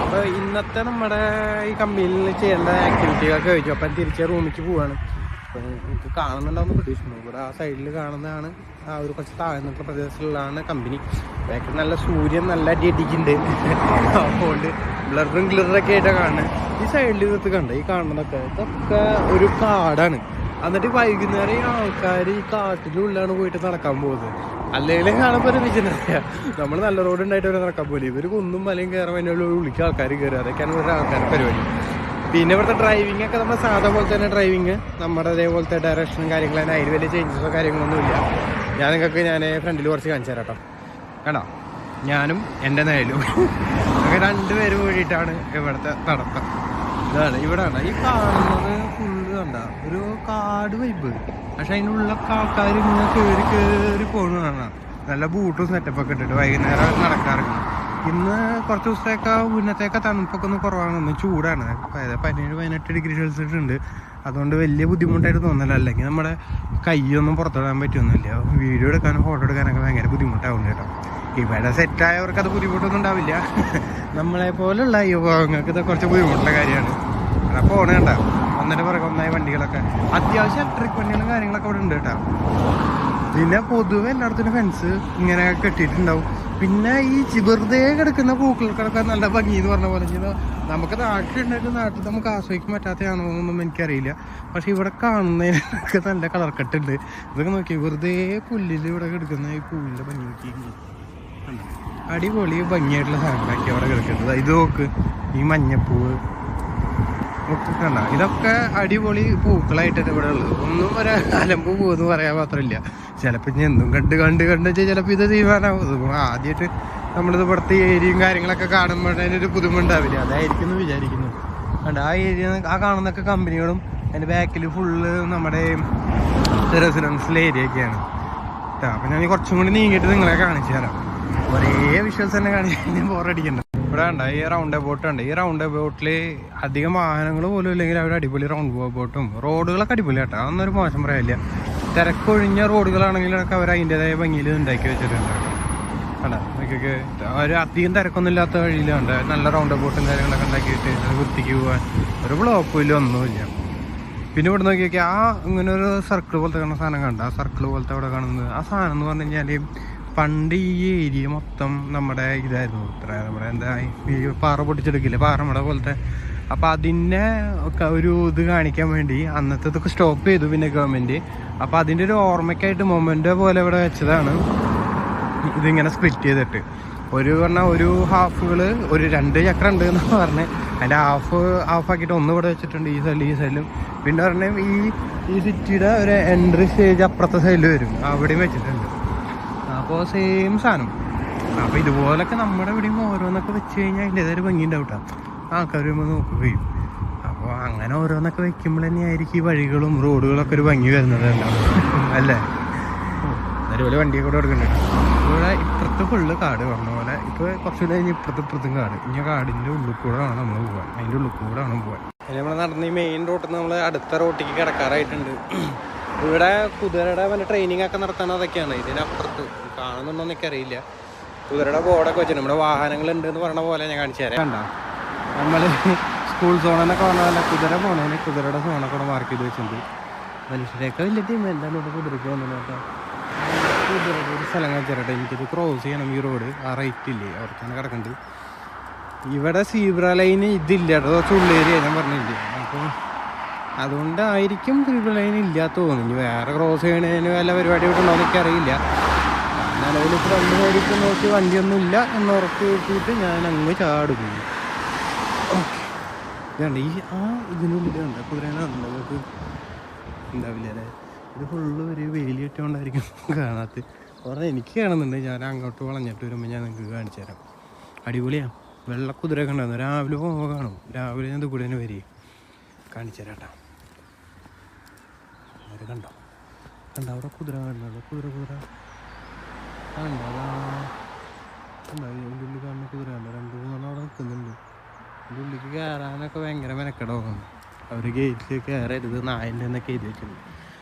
അപ്പോൾ ഇന്നത്തെ നമ്മുടെ ഈ കമ്പനിയിൽ ചെയ്യേണ്ട ആക്ടിവിറ്റികളൊക്കെ ചോദിച്ചു. അപ്പം തിരിച്ച് റൂമിലേക്ക് പോവാണ്. അപ്പം എനിക്ക് കാണുന്നുണ്ടാവുന്ന പ്രതീക്ഷിക്കുന്നു. ഇവിടെ ആ സൈഡിൽ കാണുന്നതാണ് ആ ഒരു കുറച്ച് താഴ്ന്നിട്ടുള്ള പ്രദേശത്തുള്ളതാണ് കമ്പനി. ബാക്കിൽ നല്ല സൂര്യൻ നല്ല അടിയടിക്കുന്നുണ്ട്. അതുകൊണ്ട് ബ്ലറും ഗ്ലിറൊക്കെ ആയിട്ടാണ് കാണുന്നത്. ഈ സൈഡിൽ ഇതൊക്കെ കണ്ട ഈ കാണുന്നതൊക്കെ ഇതൊക്കെ ഒരു കാടാണ്. എന്നിട്ട് വൈകുന്നേരം ഈ ആൾക്കാർ ഈ കാട്ടിൻ്റെ ഉള്ളിലാണ് പോയിട്ട് നടക്കാൻ പോകുന്നത്. അല്ലെങ്കിൽ കാണുമ്പോൾ ഒരു വിജയനറിയാം. നമ്മൾ നല്ല റോഡ് ഉണ്ടായിട്ട് അവർ നടക്കാൻ പോലെ ഇവർ കുന്നും മലയും കയറാൻ വേണ്ടി വിളിക്കുക ആൾക്കാർ കയറുക. അതൊക്കെയാണ് ഇവരുടെ ആൾക്കാരുടെ പരിപാടി. പിന്നെ ഇവിടുത്തെ ഡ്രൈവിംഗ് ഒക്കെ നമ്മൾ സാധാ പോലെ തന്നെ ഡ്രൈവിങ് നമ്മുടെ അതേപോലത്തെ ഡയറക്ഷനും കാര്യങ്ങളും അതിൽ വലിയ ചേഞ്ചസോ കാര്യങ്ങളൊന്നും ഇല്ല. ഞാൻ ഫ്രണ്ടിൽ കുറച്ച് കാണിച്ചു തരാം കേട്ടോ. കണ്ടോ, ഞാനും എൻ്റെ നേലും അങ്ങനെ രണ്ടുപേരും കൂടിയിട്ടാണ് ഇവിടുത്തെ നടത്തം. ഇതാണ് ഇവിടെ കണ്ട ഈ കാണുന്നത് ഫുള്ള് കണ്ട ഒരു കാട് വൈബ്. പക്ഷെ അതിനുള്ളൊക്കെ ആൾക്കാർ ഇങ്ങനെ കയറി പോകണ കാണാം. നല്ല ബൂട്ടും സെറ്റപ്പൊക്കെ ഇട്ടിട്ട് വൈകുന്നേരം നടക്കാറുണ്ട്. ഇന്ന് കുറച്ച് ദിവസത്തേക്ക് മുന്നത്തേക്ക് തണുപ്പൊക്കെ ഒന്ന് കുറവാണ്. ഒന്ന് ചൂടാണ്. 17-18 ഡിഗ്രി സെൽഷ്യസ് ഉണ്ട്. അതുകൊണ്ട് വലിയ ബുദ്ധിമുട്ടായിട്ട് തോന്നില്ല. അല്ലെങ്കിൽ നമ്മുടെ കൈയൊന്നും പുറത്തിടാൻ പറ്റുമൊന്നുമില്ല. വീഡിയോ എടുക്കാനും ഫോട്ടോ എടുക്കാനൊക്കെ ഭയങ്കര ബുദ്ധിമുട്ടാവും കേട്ടോ. ഇവിടെ സെറ്റായവർക്ക് അത് ബുദ്ധിമുട്ടൊന്നും ഉണ്ടാവില്ല. നമ്മളെ പോലുള്ള യുവങ്ങൾക്ക് ഇത് കുറച്ച് ബുദ്ധിമുട്ടുള്ള കാര്യമാണ്. ഇവിടെ പോണ കണ്ട ഒന്നര പുറകെ ഒന്നായി വണ്ടികളൊക്കെ അത്യാവശ്യം ഇലക്ട്രിക് വണ്ടികളും കാര്യങ്ങളൊക്കെ ഇവിടെ ഉണ്ട് കേട്ടോ. പിന്നെ പൊതുവെ എല്ലായിടത്തും ഫെൻസ് ഇങ്ങനെ കെട്ടിയിട്ടുണ്ടാവും. പിന്നെ ഈ വെറുതെ കിടക്കുന്ന പൂക്കൾക്കൊക്കെ നല്ല ഭംഗി എന്ന് പറഞ്ഞ പോലെ നമുക്ക് നാട്ടിലുണ്ടായിട്ട് നാട്ടിൽ നമുക്ക് ആസ്വദിക്കാൻ പറ്റാത്തതാണോ എന്നൊന്നും എനിക്കറിയില്ല. പക്ഷെ ഇവിടെ കാണുന്നതിനൊക്കെ നല്ല കളർ കട്ടുണ്ട്. ഇതൊക്കെ നോക്കി വെറുതെ പുല്ലിൽ ഇവിടെ കിടക്കുന്ന ഈ പൂവിൻ്റെ ഭംഗി നോക്കി അടിപൊളി ഭംഗിയായിട്ടുള്ള സാധനങ്ങളൊക്കെ അവിടെ കിടക്കുന്നത്. ഇത് നോക്ക്, ഈ മഞ്ഞപ്പൂവ് ഒക്കെ കണ്ട, ഇതൊക്കെ അടിപൊളി പൂക്കളായിട്ടാണ് ഇവിടെ ഉള്ളത്. ഒന്നും ഒരു അലമ്പ് പൂവെന്ന് പറയാൻ മാത്രമില്ല. ചിലപ്പോൾ ഇനി എന്തും കണ്ട് വെച്ചാൽ ചിലപ്പോൾ ഇത് തീരുമാനമാവും. ആദ്യമായിട്ട് നമ്മളിത് ഇവിടുത്തെ ഏരിയയും കാര്യങ്ങളൊക്കെ കാണുമ്പോൾ അതിനൊരു പുതുമുണ്ടാവില്ല. അതായിരിക്കും എന്ന് വിചാരിക്കുന്നു. കണ്ട ആ ഏരിയ ആ കാണുന്നൊക്കെ കമ്പനികളും അതിൻ്റെ ബാക്കിൽ ഫുള്ള് നമ്മുടെ റെസിഡൻഷ്യൽ ഏരിയയൊക്കെയാണ് കേട്ടോ. അപ്പം ഞാൻ കുറച്ചും കൂടി നീങ്ങിയിട്ട് നിങ്ങളെ കാണിച്ചു തരാം. ഒരേ വിഷ്വൽസ് തന്നെ കാണിക്കാൻ ബോറടിക്കണ്ട. ഇവിടെ ഉണ്ട് ഈ റൗണ്ട് ബോട്ട് ഉണ്ട്. ഈ റൗണ്ട് ബോട്ടിൽ അധികം വാഹനങ്ങൾ പോലും ഇല്ലെങ്കിൽ അവർ അടിപൊളി റൗണ്ട് ബോട്ടും റോഡുകളൊക്കെ അടിപൊളി കേട്ടോ. അതൊന്നൊരു മോശം പറയാനില്ല. തിരക്കൊഴിഞ്ഞ റോഡുകളാണെങ്കിലൊക്കെ അവർ അതിൻ്റെതായ ഭംഗിയിൽ ഉണ്ടാക്കി വെച്ചിട്ടുണ്ട് കേട്ടോ. നോക്കിയൊക്കെ ഒരു അധികം തിരക്കൊന്നും ഇല്ലാത്ത വഴിയിലുണ്ട് നല്ല റൗണ്ട് ബോട്ടും കാര്യങ്ങളൊക്കെ ഉണ്ടാക്കിയിട്ട് വൃത്തിക്ക് പോകാൻ ഒരു ബ്ലോക്കും ഇല്ല, ഒന്നുമില്ല. പിന്നെ ഇവിടെ നോക്കിയൊക്കെ ആ ഇങ്ങനെ ഒരു സർക്കിൾ പോലത്തെ കാണുന്ന സാധനം കണ്ട, ആ സർക്കിൾ പോലത്തെ അവിടെ കാണുന്നത് ആ സാധനം എന്ന് പറഞ്ഞു കഴിഞ്ഞാൽ പണ്ട് ഈ ഏരിയ മൊത്തം നമ്മുടെ ഇതായിരുന്നു. ഇത്ര നമ്മുടെ എന്താ ഈ പാറ പൊട്ടിച്ചെടുക്കില്ലേ, പാറമട പോലത്തെ. അപ്പോൾ അതിൻ്റെ ഒക്കെ ഒരു ഇത് കാണിക്കാൻ വേണ്ടി അന്നത്തെ ഇതൊക്കെ സ്റ്റോപ്പ് ചെയ്തു പിന്നെ ഗവൺമെൻറ്. അപ്പോൾ അതിൻ്റെ ഒരു ഓർമ്മയ്ക്കായിട്ട് മൊമെൻ്റ് പോലെ ഇവിടെ വെച്ചതാണ് ഇതിങ്ങനെ സ്പ്ലിറ്റ് ചെയ്തിട്ട്. ഒരു ഹാഫുകൾ ഒരു 2 ചക്രം ഉണ്ട് എന്ന് പറഞ്ഞ് അതിൻ്റെ ഹാഫാക്കിയിട്ട് ഒന്ന് ഇവിടെ വെച്ചിട്ടുണ്ട് ഈ സൈഡിലും. പിന്നെ പറഞ്ഞാൽ ഈ സിറ്റിയുടെ ഒരു എൻട്രി സ്റ്റേജ് അപ്പുറത്തെ സൈഡിൽ വരും, അവിടെയും വെച്ചിട്ടുണ്ട്. അപ്പോൾ സെയിം സാധനം. അപ്പോൾ ഇതുപോലൊക്കെ നമ്മുടെ ഇവിടെയും ഓരോന്നൊക്കെ വെച്ച് കഴിഞ്ഞാൽ അതിൻ്റെതായൊരു ഭംഗി ഉണ്ടാവും കേട്ടോ. ആൾക്കാർ വരുമ്പോൾ നോക്കുകയും അപ്പോൾ അങ്ങനെ ഓരോന്നൊക്കെ വെക്കുമ്പോൾ തന്നെയായിരിക്കും ഈ വഴികളും റോഡുകളൊക്കെ ഒരു ഭംഗി വരുന്നത് അല്ലേ. അതുപോലെ വണ്ടിയൊക്കെ കൂടെ കൊടുക്കുന്നുണ്ട്. ഇവിടെ ഇപ്പുറത്ത് ഫുള്ള് കാട് പറഞ്ഞ പോലെ. ഇപ്പോൾ കുറച്ചുകൂടെ കഴിഞ്ഞ് ഇപ്പുറത്തും കാട്. ഇനി കാടിൻ്റെ ഉള്ളിൽ കൂടെ വേണം നമ്മൾ പോകാൻ. അതിൻ്റെ ഉള്ളിൽ കൂടെ വേണം പോകാൻ. നമ്മൾ നടന്ന് ഈ മെയിൻ റോട്ടിൽ നിന്ന് നമ്മൾ അടുത്ത റോട്ടിലേക്ക് കിടക്കാറായിട്ടുണ്ട്. ഇവിടെ കുതിരയുടെ വല്ല ട്രെയിനിങ് ഒക്കെ നടത്താൻ അതൊക്കെയാണ്. ഇതിനപ്പുറത്ത് കാണുന്നുണ്ടോ എനിക്കറിയില്ല. കുതിരയുടെ ബോർഡൊക്കെ വെച്ചിട്ടുണ്ട്. നമ്മുടെ വാഹനങ്ങളുണ്ട് എന്ന് പറഞ്ഞ പോലെ ഞാൻ കാണിച്ചു തരാം. കണ്ട നമ്മൾ സ്കൂൾ സോണെന്നൊക്കെ പറഞ്ഞാൽ കുതിര പോണേന് കുതിരയുടെ സോണൊക്കെ ഇവിടെ മാർക്ക് ചെയ്ത് വെച്ചിട്ടുണ്ട്. മനുഷ്യരെയൊക്കെ വലിയ ടീം എന്താണ് ഇവിടെ കുതിരയ്ക്ക് വന്നത് കേട്ടോ. കുതിരയുടെ ഒരു സ്ഥലം കാണിച്ചാട്ടെ. എനിക്കിത് ക്രോസ് ചെയ്യണം ഈ റോഡ്. ആ റൈറ്റ് ഇല്ലേ അവർക്കാണ് കിടക്കുന്നുണ്ട്. ഇവിടെ സീബ്ര ലൈന് ഇതില്ല കേട്ടോ, ചുള്ളേരിയ ഞാൻ പറഞ്ഞില്ലേ. അപ്പോൾ അതുകൊണ്ടായിരിക്കും സീബ്ര ലൈൻ ഇല്ലാത്ത തോന്നുന്നു. ഇനി വേറെ ക്രോസ് ചെയ്യണതിന് വല്ല പരിപാടി ഇവിടെ ഉണ്ടോ എന്നൊക്കെ അറിയില്ല. നിലവിൽ ഫ്രണ്ട് സൈഡിൽ നോക്കി വണ്ടിയൊന്നും ഇല്ല എന്ന് ഉറപ്പ് കിട്ടിയിട്ട് ഞാൻ അങ്ങ് ചാടും. ഓക്കെ ഇതുണ്ട് ഈ ഇതിനുള്ളിലുണ്ട് കുതിരേനെ നമുക്ക് ഉണ്ടാവില്ല അല്ലേ. ഇത് ഫുള്ള് ഒരു വെയിൽ കിട്ടുകൊണ്ടായിരിക്കും കാണാത്ത. കുറേ എനിക്ക് കാണുന്നുണ്ട്. ഞാൻ അങ്ങോട്ട് വളഞ്ഞിട്ട് വരുമ്പോൾ ഞാൻ നിങ്ങൾക്ക് കാണിച്ചു തരാം. അടിപൊളിയാണ്. വെള്ളക്കുതിരയൊക്കെ ഉണ്ടായിരുന്നു. രാവിലെ പോകുമ്പോൾ കാണും. രാവിലെ ഞാൻ കൂടെ തന്നെ വരിക കാണിച്ചു തരാം കേട്ടോ. അവർ കണ്ടോ അവിടെ കുതിര കാണുന്നുണ്ടോ? കുതിര കണ്ടോ? ഇതിൻ്റെ ഉള്ളിൽ കാണുന്ന കുതിര കണ്ടോ? 2-3 അവിടെ നിൽക്കുന്നുണ്ട്. ഇതിൻ്റെ ഉള്ളിലേക്ക് കയറാനൊക്കെ ഭയങ്കര മെനക്കെടാവുന്നു. അവർ ഗേറ്റിൽ കയറരുത് നായൻ്റെ എന്നൊക്കെ എഴുതി വെച്ചിട്ടുണ്ട്.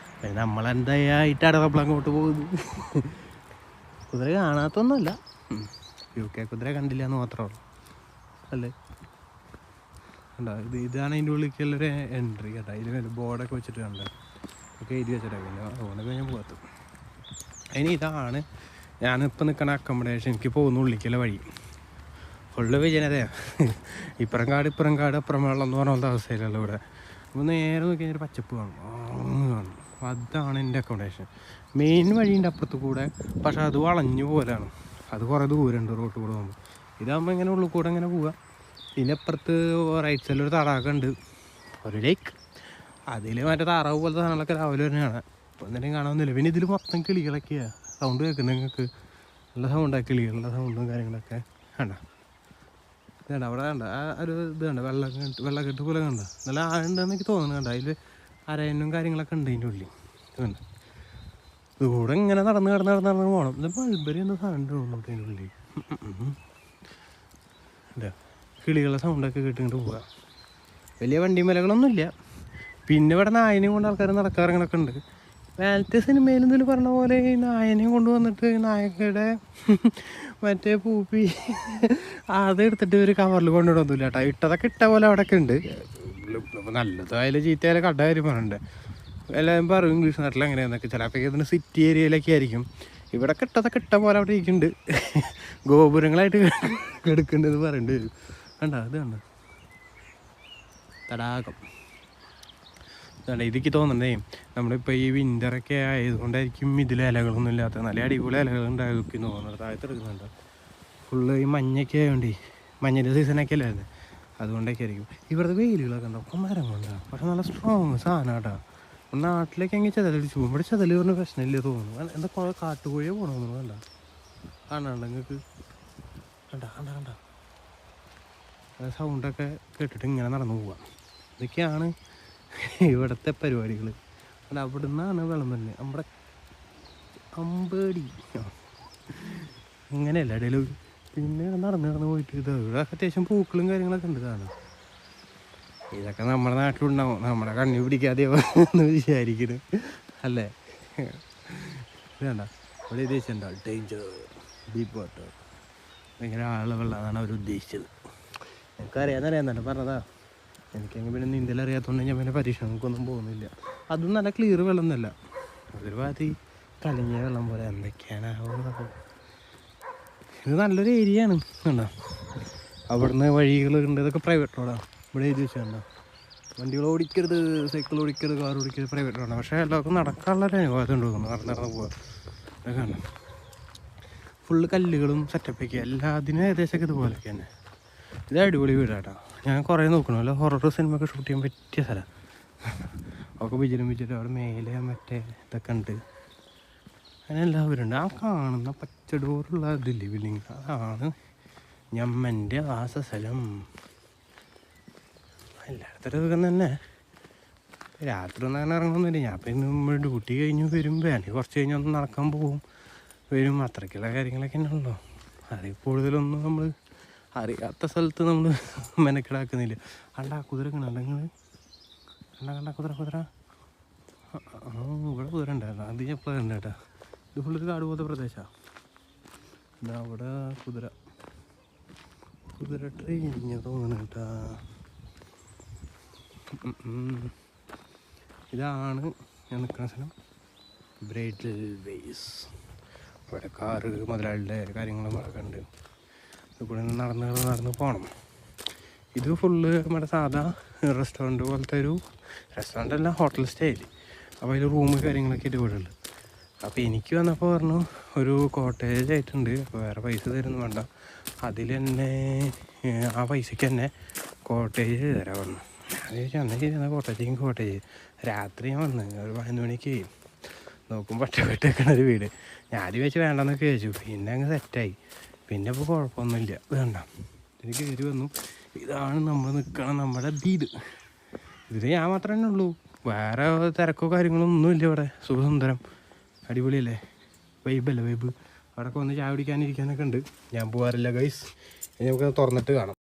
നമ്മളെന്തായിട്ട് അടവപ്പോൾ അങ്ങോട്ട് പോകുന്നു. കുതിര കാണാത്തൊന്നുമല്ല, UK കുതിര കണ്ടില്ല എന്ന് മാത്രമേ ഉള്ളൂ അല്ലേ. കണ്ടോ ഇതാണ് അതിൻ്റെ ഉള്ളിലേക്കുള്ളൊരു എൻട്രി കേട്ടോ. അതിൽ വല്ല ബോർഡൊക്കെ വെച്ചിട്ട് കണ്ടോ ഒക്കെ എഴുതി വെച്ചിട്ടാണ്. പിന്നെ അതുകൊണ്ടൊക്കെ ഞാൻ പോകത്തും. അതിന് ഇതാണ് ഞാനിപ്പോൾ നിൽക്കണ അക്കോമഡേഷൻ. എനിക്ക് പോകുന്ന ഉള്ളിലേക്കുള്ള വഴി ഫുള്ള് വിജയനതയാണ്. ഇപ്പുറം കാട് അപ്പുറം വെള്ളം എന്ന് പറഞ്ഞ അവസ്ഥയിലുള്ള ഇവിടെ. അപ്പോൾ നേരെ നോക്കി കഴിഞ്ഞാൽ പച്ചപ്പ് കാണും, കാണും. അതാണ് എൻ്റെ അക്കോമഡേഷൻ. മെയിൻ വഴീൻ്റെ അപ്പുറത്ത് കൂടെ, പക്ഷെ അത് വളഞ്ഞു പോലാണ്. അത് കുറേ ദൂരമുണ്ട് റോട്ട് കൂടെ പോകുമ്പോൾ. ഇതാകുമ്പോൾ ഇങ്ങനെ ഉള്ളിൽ കൂടെ ഇങ്ങനെ പോവുക. പിന്നെ അപ്പുറത്ത് റൈറ്റ് സൈഡിലൊരു തടാകം ഉണ്ട്, ഒരു ലേക്ക്. അതിൽ മറ്റേ താറാവ് പോലത്തെ സാധനങ്ങളൊക്കെ രാവിലെ തന്നെയാണ്. ഇപ്പോൾ എന്തെങ്കിലും കാണാമെന്നില്ല. പിന്നെ ഇതിൽ മൊത്തം കിളികളൊക്കെയാണ്. സൗണ്ട് കേൾക്കുന്നത് നിങ്ങൾക്ക് നല്ല സൗണ്ടാണ്, കിളികളുടെ സൗണ്ടും കാര്യങ്ങളൊക്കെ കണ്ട. ഇതുണ്ട് അവിടെ കണ്ട ആ ഒരു ഇത് കണ്ട വെള്ളക്കെട്ട് പോലെ കണ്ട നല്ല ആഴുണ്ടെന്ന് എനിക്ക് തോന്നുന്നു. കണ്ട അതിൽ അരയനും കാര്യങ്ങളൊക്കെ ഉണ്ട് അതിൻ്റെ ഉള്ളിൽ. ഇതുണ്ട് ഇതുകൂടെ ഇങ്ങനെ നടന്ന് പോകണം. ഇത് മൾബറി എന്ന സാധനം തോന്നുന്നു അതിൻ്റെ ഉള്ളിൽ. എന്താ കിളികളുടെ സൗണ്ടൊക്കെ കേട്ടിട്ട് പോവുക. വലിയ വണ്ടിമലകളൊന്നുമില്ല. പിന്നെ ഇവിടെ നായനെയും കൊണ്ട് ആൾക്കാർ നടക്കാറങ്ങനൊക്കെ ഉണ്ട്. വേലത്തെ സിനിമയിൽ എന്തെങ്കിലും പറഞ്ഞ പോലെ ഈ നായനെയും കൊണ്ടുവന്നിട്ട് നായകയുടെ മറ്റേ പൂപ്പി അതെടുത്തിട്ട് ഒരു കവറിൽ കൊണ്ടുവിടൊന്നുമില്ല കേട്ടോ. ഇട്ടതൊക്കെ ഇട്ട പോലെ അവിടെയൊക്കെ ഉണ്ട്. നല്ലതായാലും ചീത്തയായാലും കണ്ട കാര്യം പറഞ്ഞിട്ടുണ്ട്. എല്ലാവരും പറയും ഇംഗ്ലീഷ് നാട്ടിൽ എങ്ങനെയാണെന്നൊക്കെ. ചിലപ്പോൾ ഇതിന് സിറ്റി ഏരിയയിലൊക്കെ ആയിരിക്കും. ഇവിടെ കിട്ടതൊക്കെ ഇട്ട പോലെ അവിടെ ഇരിക്കുന്നുണ്ട്. ഗോപുരങ്ങളായിട്ട് എടുക്കേണ്ടത് പറയേണ്ടി വരും. കണ്ടോ അത് കണ്ടോ തടാകം. അല്ല ഇതൊക്കെ തോന്നണ്ടേ നമ്മളിപ്പോൾ ഈ വിൻ്ററൊക്കെ ആയതുകൊണ്ടായിരിക്കും ഇതിൽ ഇലകളൊന്നും ഇല്ലാത്ത നല്ല അടിപൊളി ഇലകളുണ്ടായിരിക്കും തോന്നുന്നത്. താഴത്തെടുക്കുന്നുണ്ട് ഫുള്ള് ഈ മഞ്ഞൊക്കെ ആയതുകൊണ്ട്, മഞ്ഞൻ്റെ സീസണൊക്കെ അല്ലായിരുന്നു, അതുകൊണ്ടൊക്കെ ആയിരിക്കും. ഇവിടുത്തെ വെയിലുകളൊക്കെ ഉണ്ടാവും, ഒക്കെ മരം കൊണ്ടാണ്. പക്ഷെ നല്ല സ്ട്രോങ് സാധനം കേട്ടോ. നാട്ടിലേക്ക് എങ്ങനെ ചെതലടിച്ചു പോകും. ഇവിടെ ചെതല് പറഞ്ഞ പ്രശ്നമില്ല തോന്നുന്നു. എന്താ കുറേ കാട്ടുകോഴിയെ പോകണമെന്നു വേണ്ട കാണാണ്ട നിങ്ങൾക്ക് കണ്ട സൗണ്ടൊക്കെ കേട്ടിട്ട് ഇങ്ങനെ നടന്നു പോവാം. ഇതൊക്കെയാണ് ഇവിടുത്തെ പരിപാടികൾ. അല്ല അവിടെ നിന്നാണ് വെള്ളം തന്നെ നമ്മുടെ അമ്പേടി അങ്ങനെയല്ല ഇടയിൽ. പിന്നെ നടന്ന് പോയിട്ട് ഇത് ഇവിടെ അത്യാവശ്യം പൂക്കളും കാര്യങ്ങളൊക്കെ ഉണ്ട് കാണാം. ഇതൊക്കെ നമ്മുടെ നാട്ടിലുണ്ടാവും, നമ്മുടെ കണ്ണി പിടിക്കാതെയോ എന്ന് വിചാരിക്കുന്നു അല്ലേ. ഇത് വേണ്ട ഇവിടെ ഉദ്ദേശിച്ചിട്ടുണ്ടോ ഡേഞ്ചർ ഡീപ്പ് വാട്ടർ, ഭയങ്കര ആളുള്ള വെള്ളമാണ് അവർ ഉദ്ദേശിച്ചത്. എനിക്കറിയാമെന്നറിയാമെന്നല്ല പറഞ്ഞതാ. എനിക്കങ്ങനെ പിന്നെ നീന്തലറിയാത്തതുകൊണ്ട് ഞാൻ പിന്നെ പരീക്ഷണങ്ങൾക്കൊന്നും പോകുന്നില്ല. അതും നല്ല ക്ലിയർ വെള്ളം എന്നല്ല, അതൊരു ഭാഗത്ത് കലങ്ങിയ വെള്ളം പോലെ എന്തൊക്കെയാണ്. ഇത് നല്ലൊരു ഏരിയ ആണ് കണ്ടോ. അവിടുന്ന് വഴികളുണ്ട്, ഇതൊക്കെ പ്രൈവറ്റ് റോഡാണ്. ഇവിടെ എഴുതി വെച്ചാൽ വണ്ടികൾ ഓടിക്കരുത്, സൈക്കിൾ ഓടിക്കരുത്, കാർ ഓടിക്കരുത്, പ്രൈവറ്റ് റോഡാണ്. പക്ഷേ എല്ലാവർക്കും നടക്കാനുള്ളൊരു അനുഭവം ഉണ്ട് തോന്നുന്നു. നടന്ന് പോവുക ഇതൊക്കെ ആണ്. ഫുള്ള് കല്ലുകളും സെറ്റപ്പൊക്കെ എല്ലാത്തിനും ഏകദേശമൊക്കെ ഇതുപോലെയൊക്കെ തന്നെ. ഇത് അടിപൊളി വീടാട്ടോ. ഞാൻ കുറേ നോക്കണമല്ലോ, ഹൊറർ സിനിമയൊക്കെ ഷൂട്ട് ചെയ്യാൻ പറ്റിയ സ്ഥലം. ഒക്കെ വിജിലും അവിടെ മേലെ മറ്റേ ഇതൊക്കെ ഉണ്ട്. അങ്ങനെ എല്ലാവരും ഉണ്ട്. ആ കാണുന്ന പച്ചടോറുള്ള ഇതില്ലേ ബിൽഡിങ്, അതാണ് ഞമ്മൻ്റെ വാസസ്ഥലം. എല്ലായിടത്തും ഇതൊക്കെ തന്നെ. രാത്രി ഒന്നും അങ്ങനെ ഇറങ്ങുന്നില്ല. ഞാൻ പിന്നെ നമ്മൾ ഡ്യൂട്ടി കഴിഞ്ഞ് വരും, വേണമെങ്കിൽ കുറച്ച് കഴിഞ്ഞ് ഒന്ന് നടക്കാൻ പോകും വരും, അത്രയ്ക്കുള്ള കാര്യങ്ങളൊക്കെ ഉണ്ടല്ലോ. അതിൽ കൂടുതലൊന്നും നമ്മൾ അറിയാത്ത സ്ഥലത്ത് നമ്മൾ മെനക്കെടാക്കുന്നില്ല. കുതിര കണ്ട കുതിര ഇവിടെ കുതിര ഉണ്ടായിരുന്നു. അത് ഞാൻ എപ്പോഴും ഉണ്ട് കേട്ടോ. ഇത് ഫുള്ളൊരു കാട് പോലത്തെ പ്രദേശമാണ്. എന്താ അവിടെ കുതിര ട്രെയിനിങ് തോന്നുന്നു കേട്ടാ. ഇതാണ് ഞാൻ നിൽക്കുന്ന സ്ഥലം, ബ്രൈഡൽ വേസ്. ഇവിടെ കാറ് മുതലാളിയുടെ കാര്യങ്ങളും ഒക്കെ ഉണ്ട്. ഇവിടെ നടന്ന് പോകണം. ഇത് ഫുള്ള് നമ്മുടെ സാധാ റെസ്റ്റോറൻറ്റ് പോലത്തെ ഒരു റെസ്റ്റോറൻ്റ് അല്ല, ഹോട്ടൽ സ്റ്റൈൽ. അപ്പോൾ അതിൽ റൂം കാര്യങ്ങളൊക്കെ ഇവിടെ ഉണ്ട്. അപ്പോൾ എനിക്ക് വന്നപ്പോൾ പറഞ്ഞു ഒരു കോട്ടേജ് ആയിട്ടുണ്ട്, അപ്പോൾ വേറെ പൈസ തരുന്നു വേണ്ട, അതിൽ തന്നെ ആ പൈസയ്ക്ക് തന്നെ കോട്ടേജ് തരാൻ പറഞ്ഞു. ഞാൻ ചോദിച്ചാൽ അന്നേ ചെയ്യുന്ന കോട്ടേജ് രാത്രി ഞാൻ വന്ന് ഒരു 11 മണിക്ക് നോക്കും പട്ടപ്പെട്ടേക്കണൊരു വീട്. ഞാൻ ആദ്യം വെച്ച് വേണ്ടെന്നൊക്കെ ചോദിച്ചു, പിന്നെ അങ്ങ് സെറ്റായി. പിന്നെ ഇപ്പോൾ കുഴപ്പമൊന്നുമില്ല. ഇത് കണ്ട ഇതിന് കയറി വന്നു. ഇതാണ് നമ്മൾ നിൽക്കണം നമ്മുടെ വീട്. ഇതിൽ ഞാൻ മാത്രമേ ഉള്ളൂ, വേറെ തിരക്കോ കാര്യങ്ങളോ ഒന്നുമില്ല ഇവിടെ. സുഖസുന്ദരം അടിപൊളിയല്ലേ, വൈബല്ലേ വൈബ്. അവിടെ ഒക്കെ വന്ന് ചായ കുടിക്കാനിരിക്കാനൊക്കെ ഉണ്ട്. ഞാൻ പോകാറില്ല ഗൈസ്. ഇനി നമുക്ക് തുറന്നിട്ട് കാണാം.